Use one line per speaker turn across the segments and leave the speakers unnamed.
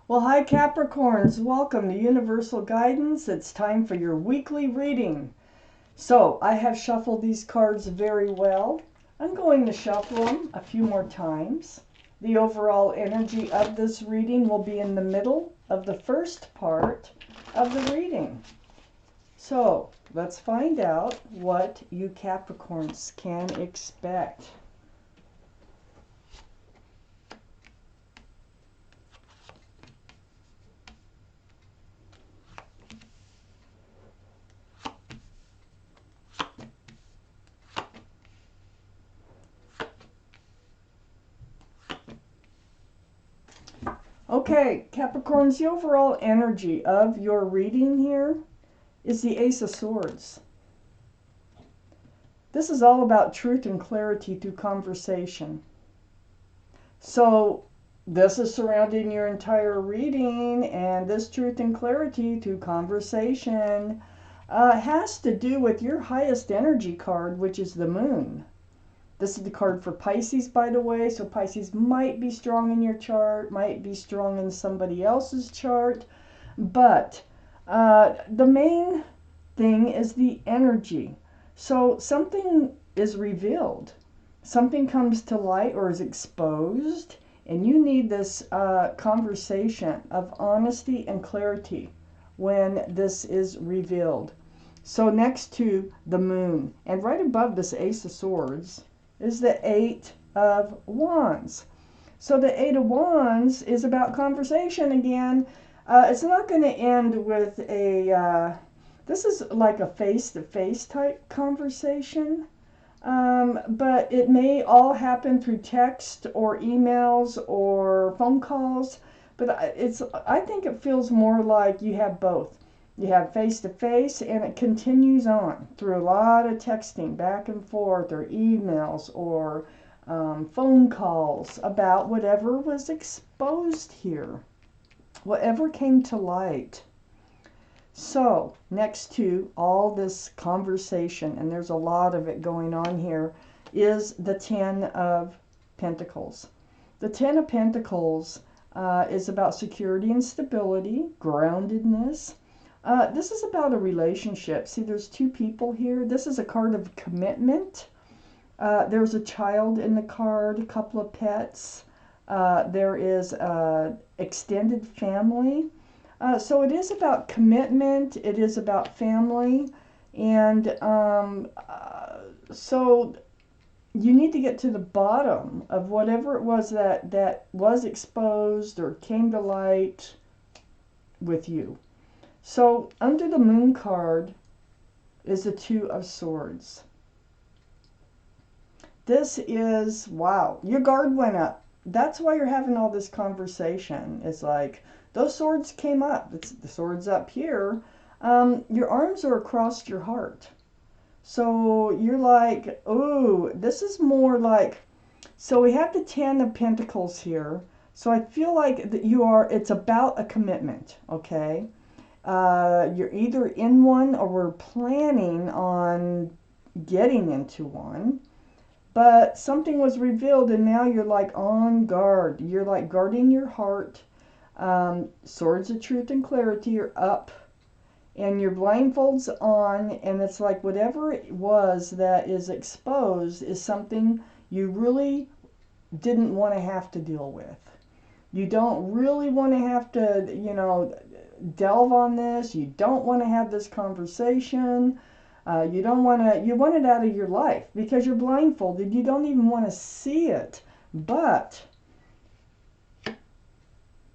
Well, hi Capricorns, welcome to Universal Guidance. It's time for your weekly reading. So, I have shuffled these cards very well. I'm going to shuffle them a few more times. The overall energy of this reading will be in the middle of the first part of the reading. So, let's find out what you Capricorns can expect. Okay, Capricorns, the overall energy of your reading here is the Ace of Swords. This is all about truth and clarity through conversation. So this is surrounding your entire reading, and this truth and clarity through conversation has to do with your highest energy card, which is the Moon. This is the card for Pisces, by the way, so Pisces might be strong in your chart, might be strong in somebody else's chart, but the main thing is the energy. So something is revealed, something comes to light or is exposed, and you need this conversation of honesty and clarity when this is revealed. So next to the Moon, and right above this Ace of Swords, is the Eight of Wands. So the Eight of Wands is about conversation again. It's not going to end with a, this is like a face-to-face type conversation, but it may all happen through text or emails or phone calls, but I think it feels more like you have both. You have face-to-face, and it continues on through a lot of texting back and forth, or emails, or phone calls about whatever was exposed here, whatever came to light. So, next to all this conversation, and there's a lot of it going on here, is the Ten of Pentacles. The Ten of Pentacles is about security and stability, groundedness. This is about a relationship. See, there's two people here. This is a card of commitment. There's a child in the card, a couple of pets. There is extended family. So it is about commitment. It is about family. And so you need to get to the bottom of whatever it was that was exposed or came to light with you. So under the Moon card is the Two of Swords. This is, wow, your guard went up. That's why you're having all this conversation. It's like, those swords came up. It's the swords up here. Your arms are across your heart. So you're like, ooh, this is more like, so we have the Ten of Pentacles here. So I feel like that it's about a commitment, okay? You're either in one or we're planning on getting into one, but something was revealed and now you're like on guard. You're like guarding your heart. Swords of truth and clarity are up, and your blindfolds on, and it's like whatever it was that is exposed is something you really didn't want to have to deal with. You don't really want to have to, delve on this. You don't want to have this conversation. You want it out of your life because you're blindfolded. You don't even want to see it, but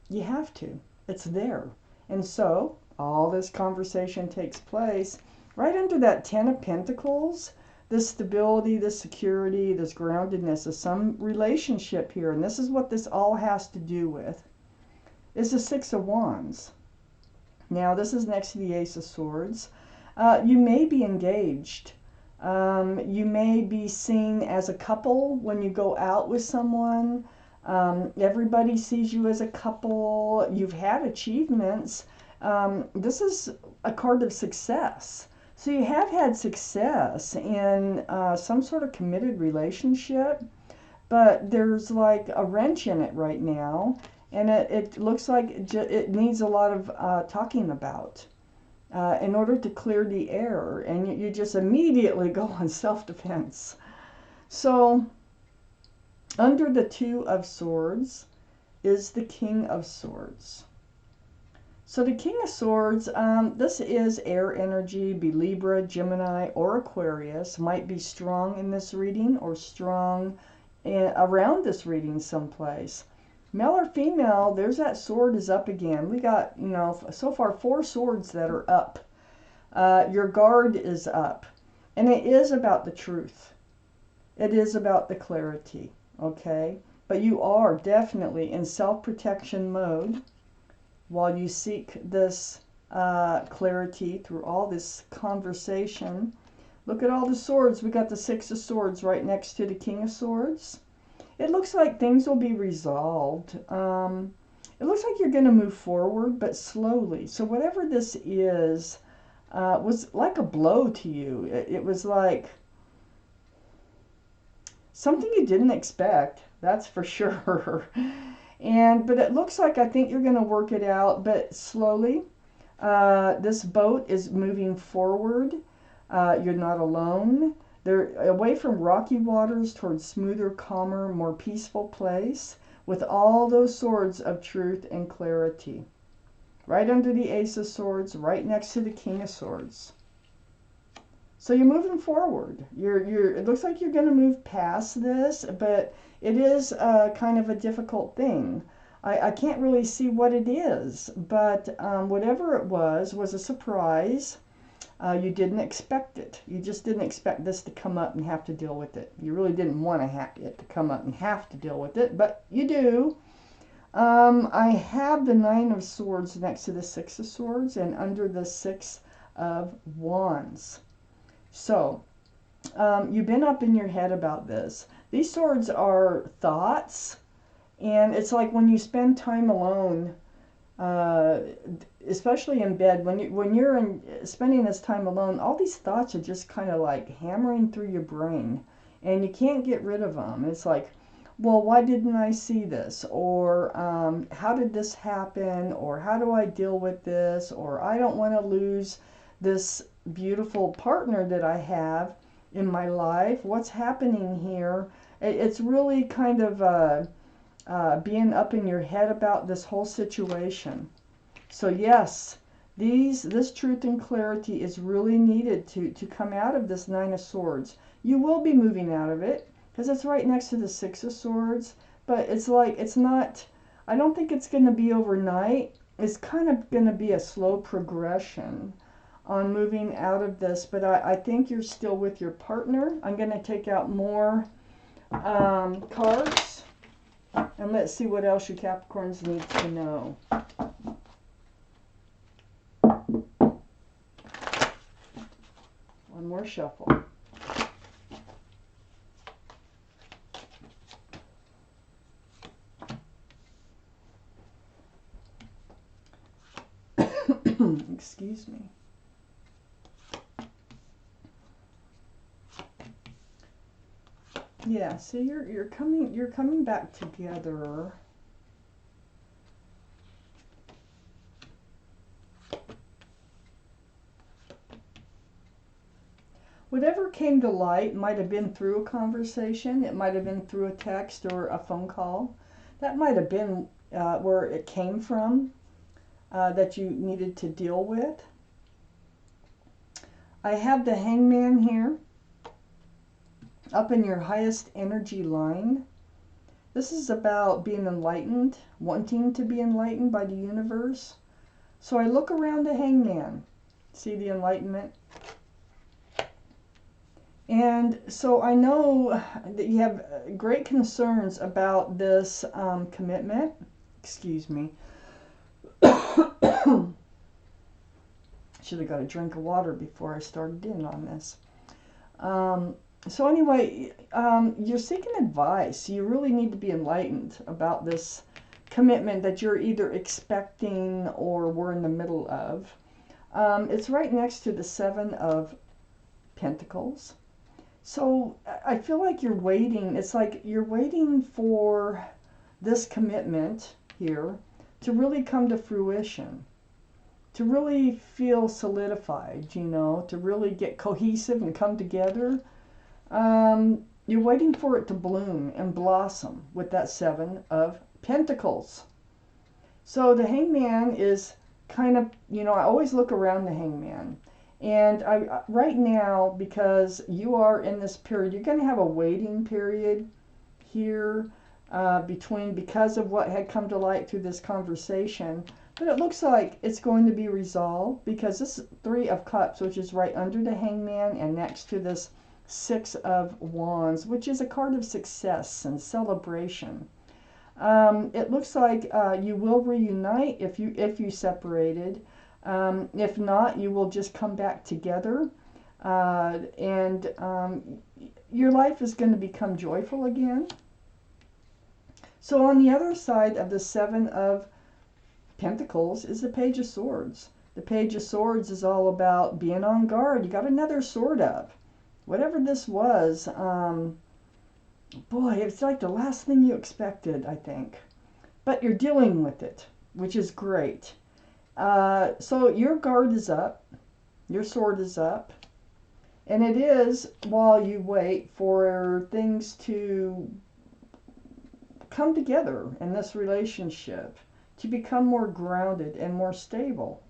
you have to. It's there. And so all this conversation takes place right under that Ten of Pentacles. This stability, this security, this groundedness of some relationship here. And this is what this all has to do with. Is the Six of Wands. Now, this is next to the Ace of Swords. You may be engaged. You may be seen as a couple when you go out with someone. Everybody sees you as a couple. You've had achievements. This is a card of success. So you have had success in some sort of committed relationship, but there's like a wrench in it right now. And it looks like it needs a lot of talking about in order to clear the air. And you just immediately go on self-defense. So under the Two of Swords is the King of Swords. So the King of Swords, this is air energy, be Libra, Gemini, or Aquarius. Might be strong in this reading or strong around this reading someplace. Male or female, there's that sword is up again. We got, you know, so far 4 swords that are up. Your guard is up. And it is about the truth. It is about the clarity, okay? But you are definitely in self-protection mode while you seek this clarity through all this conversation. Look at all the swords. We got the 6 of Swords right next to the King of Swords. It looks like things will be resolved. It looks like you're going to move forward, but slowly. So whatever this is was like a blow to you. It was like something you didn't expect, that's for sure. But it looks like I think you're going to work it out, but slowly. This boat is moving forward. You're not alone. They're away from rocky waters towards smoother, calmer, more peaceful place with all those swords of truth and clarity. Right under the Ace of Swords, right next to the King of Swords. So you're moving forward. It looks like you're going to move past this, but it is kind of a difficult thing. I can't really see what it is, but whatever it was a surprise. You didn't expect it. You just didn't expect this to come up and have to deal with it. You really didn't want it to come up and have to deal with it, but you do. I have the 9 of Swords next to the 6 of Swords and under the 6 of Wands. So, you've been up in your head about this. These swords are thoughts, and it's like when you spend time alone, especially in bed, when you're spending this time alone, all these thoughts are just kind of like hammering through your brain, and you can't get rid of them. It's like, well, why didn't I see this? Or how did this happen? Or how do I deal with this? Or I don't want to lose this beautiful partner that I have in my life. What's happening here? It's really kind of being up in your head about this whole situation. So yes, this truth and clarity is really needed to come out of this 9 of Swords. You will be moving out of it because it's right next to the 6 of Swords, but it's like, it's not, I don't think it's going to be overnight. It's kind of going to be a slow progression on moving out of this, but I think you're still with your partner. I'm going to take out more cards, and let's see what else you Capricorns need to know. One more shuffle. Excuse me. Yeah, so you're coming back together. Whatever came to light might have been through a conversation. It might have been through a text or a phone call. That might have been where it came from that you needed to deal with. I have the Hangman here up in your highest energy line. This is about being enlightened, wanting to be enlightened by the universe. So I look around the Hangman, see the enlightenment. And so I know that you have great concerns about this commitment. Excuse me. Should have got a drink of water before I started in on this. So anyway, you're seeking advice. You really need to be enlightened about this commitment that you're either expecting or we're in the middle of. It's right next to the 7 of Pentacles. So I feel like you're waiting. It's like you're waiting for this commitment here to really come to fruition, to really feel solidified, you know, to really get cohesive and come together. You're waiting for it to bloom and blossom with that Seven of Pentacles. So the Hangman is kind of, you know, I always look around the Hangman. And right now, because you are in this period, you're going to have a waiting period here because of what had come to light through this conversation. But it looks like it's going to be resolved, because this Three of Cups, which is right under the Hangman and next to this Six of Wands, which is a card of success and celebration. It looks like you will reunite if you separated. If not, you will just come back together, and your life is going to become joyful again. So on the other side of the Seven of Pentacles is the Page of Swords. The Page of Swords is all about being on guard. You got another sword up. Whatever this was, boy, it's like the last thing you expected, I think. But you're dealing with it, which is great. So your guard is up, your sword is up, and it is while you wait for things to come together in this relationship, to become more grounded and more stable.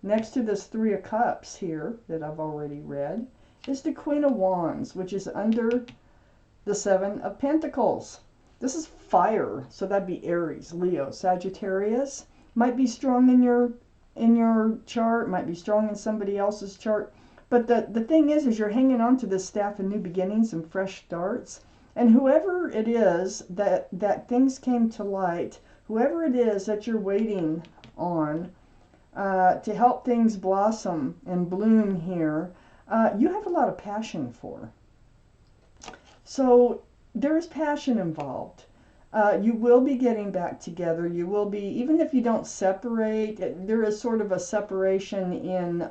Next to this Three of Cups here that I've already read is the Queen of Wands, which is under the Seven of Pentacles. This is fire, so that'd be Aries, Leo, Sagittarius. Might be strong in your chart, might be strong in somebody else's chart. But the thing is you're hanging on to this staff of new beginnings and fresh starts. And whoever it is that things came to light, whoever it is that you're waiting on to help things blossom and bloom here, you have a lot of passion for. So there's passion involved. You will be getting back together. You will be, even if you don't separate, there is sort of a separation in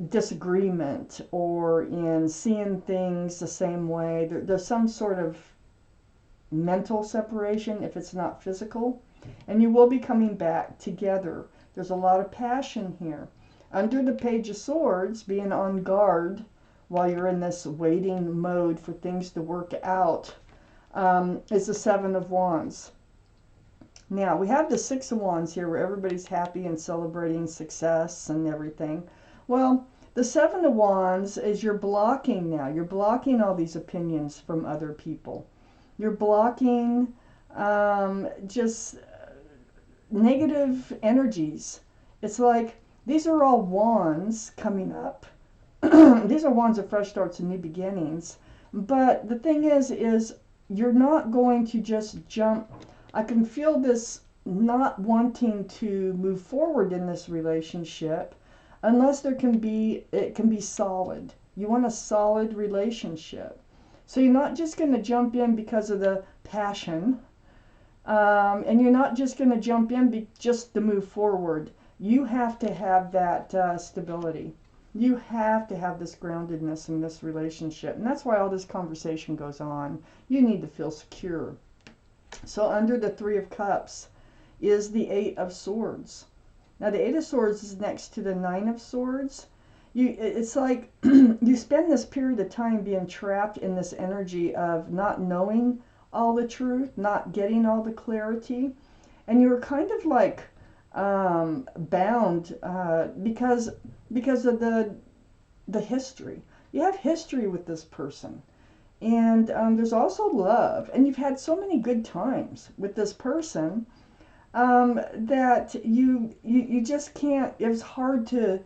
disagreement, or in seeing things the same way. There's some sort of mental separation if it's not physical. And you will be coming back together. There's a lot of passion here. Under the Page of Swords, being on guard while you're in this waiting mode for things to work out, is the Seven of Wands. Now, we have the Six of Wands here where everybody's happy and celebrating success and everything. Well, the Seven of Wands is you're blocking now. You're blocking all these opinions from other people. You're blocking just negative energies. It's like these are all wands coming up. These are wands of fresh starts and new beginnings. But the thing is you're not going to just jump. I can feel this not wanting to move forward in this relationship unless it can be solid. You want a solid relationship. So you're not just going to jump in because of the passion, and you're not just going to jump in just to move forward. You have to have that stability. You have to have this groundedness in this relationship. And that's why all this conversation goes on. You need to feel secure. So under the Three of Cups is the Eight of Swords. Now the Eight of Swords is next to the Nine of Swords. It's like you spend this period of time being trapped in this energy of not knowing all the truth, not getting all the clarity. And you're kind of like bound because of the history. You have history with this person. And there's also love. And you've had so many good times with this person that you just can't, it was hard to,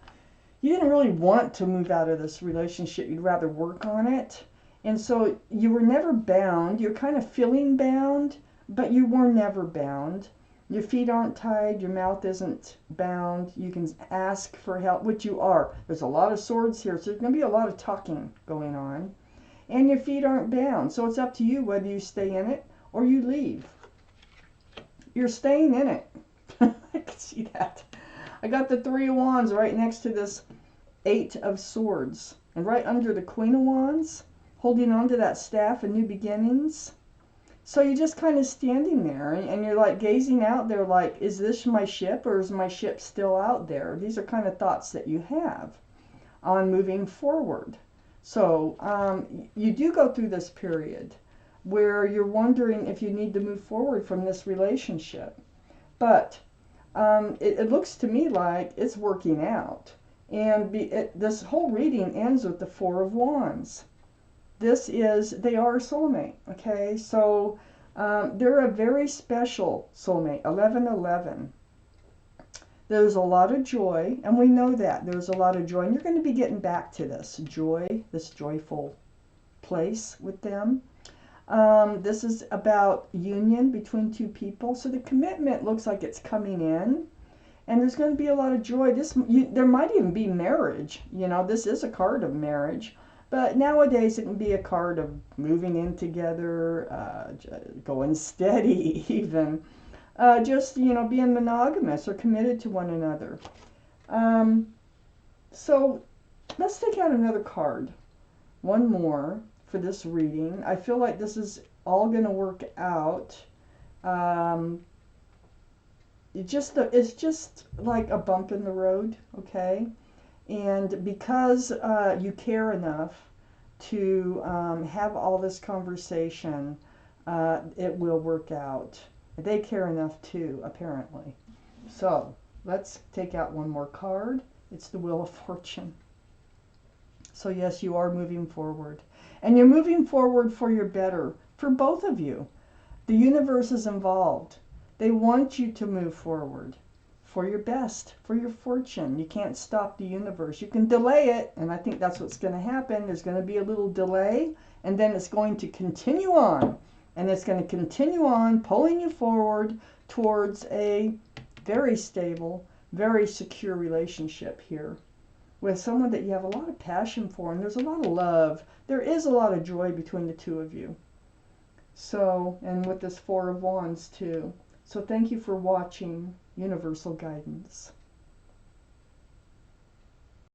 you didn't really want to move out of this relationship. You'd rather work on it. And so you were never bound. You're kind of feeling bound, but you were never bound. Your feet aren't tied. Your mouth isn't bound. You can ask for help, which you are. There's a lot of swords here, so there's going to be a lot of talking going on. And your feet aren't bound. So it's up to you whether you stay in it or you leave. You're staying in it. I can see that. I got the Three of Wands right next to this Eight of Swords. And right under the Queen of Wands, holding on to that staff of new beginnings. So you're just kind of standing there and you're like gazing out there like, is this my ship or is my ship still out there? These are kind of thoughts that you have on moving forward. So you do go through this period where you're wondering if you need to move forward from this relationship. But it looks to me like it's working out. And this whole reading ends with the Four of Wands. They are a soulmate, okay? So they're a very special soulmate, 1111. There's a lot of joy, and we know that. There's a lot of joy, and you're going to be getting back to this joy, this joyful place with them. This is about union between two people. So the commitment looks like it's coming in, and there's going to be a lot of joy. There might even be marriage. You know, this is a card of marriage. But nowadays it can be a card of moving in together, going steady even. Just, you know, being monogamous or committed to one another. So let's take out another card. One more for this reading. I feel like this is all going to work out. It's just like a bump in the road, okay? And because you care enough to have all this conversation, it will work out. They care enough too, apparently. So let's take out one more card. It's the Wheel of Fortune. So yes, you are moving forward. And you're moving forward for your better, for both of you. The universe is involved. They want you to move forward for your best, for your fortune. You can't stop the universe. You can delay it, and I think that's what's going to happen. There's going to be a little delay, and then it's going to continue on. And it's going to continue on, pulling you forward towards a very stable, very secure relationship here with someone that you have a lot of passion for, and there's a lot of love. There is a lot of joy between the two of you. So, and with this Four of Wands too. So thank you for watching Universal Guidance.